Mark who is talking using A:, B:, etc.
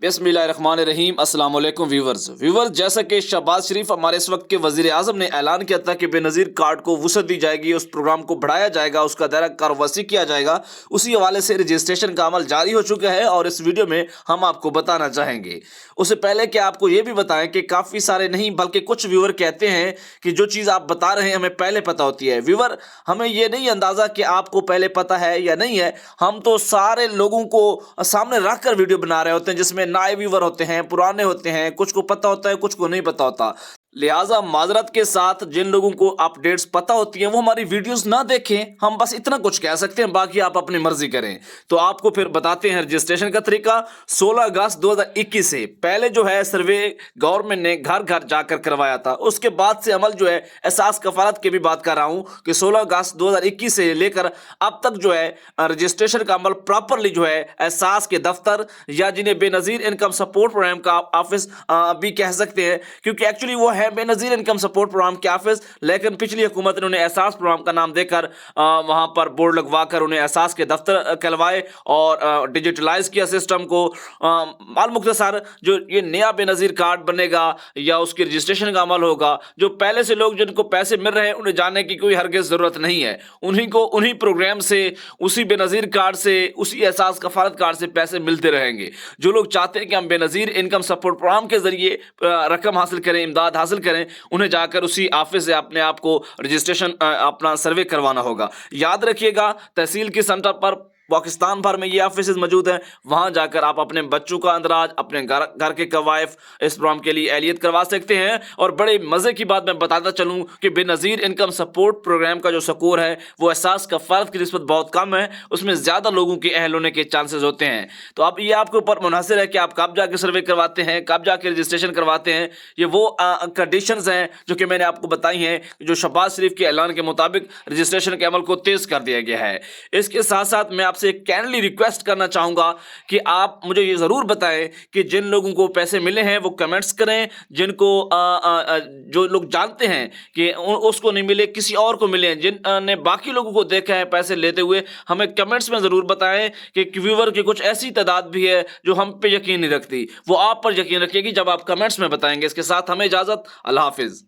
A: बिस्मिल्लाहिर्रहमानिर्रहीम। अस्सलाम वालेकुम व्यूवर्स, जैसा कि शहबाज शरीफ हमारे इस वक्त के वजीर आज़म ने ऐलान किया था कि बेनज़ीर कार्ड को वुसअत दी जाएगी, उस प्रोग्राम को बढ़ाया जाएगा, उसका दायरा कार वसी किया जाएगा। उसी हवाले से रजिस्ट्रेशन का अमल जारी हो चुका है और इस वीडियो में हम आपको बताना चाहेंगे। उससे पहले कि आपको ये भी बताएं कि काफ़ी सारे नहीं बल्कि कुछ व्यूवर कहते हैं कि जो चीज़ आप बता रहे हैं हमें पहले पता होती है। व्यूवर, हमें ये नहीं अंदाज़ा कि आपको पहले पता है या नहीं है, हम तो सारे लोगों को सामने रख कर वीडियो बना रहे होते हैं, जिसमें नए व्यूवर होते हैं, पुराने होते हैं, कुछ को पता होता है, कुछ को नहीं पता होता। लिहाजा माजरत के साथ जिन लोगों को अपडेट्स पता होती हैं वो हमारी वीडियोस ना देखें, हम बस इतना कुछ कह सकते हैं, बाकी आप अपनी मर्जी करें। तो आपको फिर बताते हैं रजिस्ट्रेशन का तरीका। 16 अगस्त 2021 से पहले जो है सर्वे गवर्नमेंट ने घर घर जाकर करवाया था। उसके बाद से अमल जो है एहसास कफालत की भी बात कर रहा हूं कि 16 अगस्त 2021 से लेकर अब तक जो है रजिस्ट्रेशन का अमल प्रॉपरली जो है एहसास के दफ्तर या जिन्हें बेनजीर इनकम सपोर्ट प्रोग्राम का ऑफिस भी कह सकते हैं, क्योंकि एक्चुअली वो है बेनजीर इनकम सपोर्ट प्रोग्राम के ऑफिस, लेकिन पिछली हुकूमत ने उन्हें एहसास प्रोग्राम का नाम देकर वहां पर बोर्ड लगवाकर उन्हें एहसास के दफ्तर कहलवाए और डिजिटलाइज किया सिस्टम को। मुख्तसर जो ये नया बेनजीर कार्ड बनेगा या उसकी रजिस्ट्रेशन का अमल होगा, जो पहले से लोग जिनको पैसे मिल रहे हैं उन्हें जानने की कोई हरगिज़ ज़रूरत नहीं है। उन्हीं को उन्हीं प्रोग्राम से, उसी बेनजीर कार्ड से, उसी एहसास कफालत कार्ड से पैसे मिलते रहेंगे। जो लोग चाहते हैं कि हम बेनजीर इनकम सपोर्ट प्रोग्राम के जरिए रकम हासिल करें, इमदाद हासिल करें, उन्हें जाकर उसी ऑफिस से अपने आप को रजिस्ट्रेशन अपना सर्वे करवाना होगा। याद रखिएगा, तहसील के सेंटर पर पाकिस्तान भर में ये ऑफिस मौजूद हैं। वहां जाकर आप अपने बच्चों का अंदराज, अपने घर के कवायफ इस प्रोग्राम के लिए एहलियत करवा सकते हैं। और बड़े मज़े की बात मैं बताता चलूँ कि बेनज़ीर इनकम सपोर्ट प्रोग्राम का जो स्कोर है वो एहसास कफालत की निस्बत बहुत कम है, उसमें ज़्यादा लोगों के अहल होने के चांसेस होते हैं। तो अब ये आपके ऊपर मुनहसर है कि आप कब जाके सर्वे करवाते हैं, कब जाके रजिस्ट्रेशन करवाते हैं। ये वो कंडीशंस हैं जो कि मैंने आपको बताई हैं, जो शहबाज शरीफ के ऐलान के मुताबिक रजिस्ट्रेशन के अमल को तेज़ कर दिया गया है। इसके साथ साथ मैं आपसे एक कैंडली रिक्वेस्ट करना चाहूंगा कि आप मुझे ये जरूर बताएं कि जिन लोगों को पैसे मिले हैं वो कमेंट्स करें, जिनको जो लोग जानते हैं कि उसको नहीं मिले, किसी और को मिले, जिनने बाकी लोगों को देखा है पैसे लेते हुए, हमें कमेंट्स में जरूर बताएं कि व्यूअर की कुछ ऐसी तादाद भी है जो हम पे यकीन नहीं रखती, वो आप पर यकीन रखेगी जब आप कमेंट्स में बताएंगे। इसके साथ हमें इजाजत, अल्लाह हाफिज।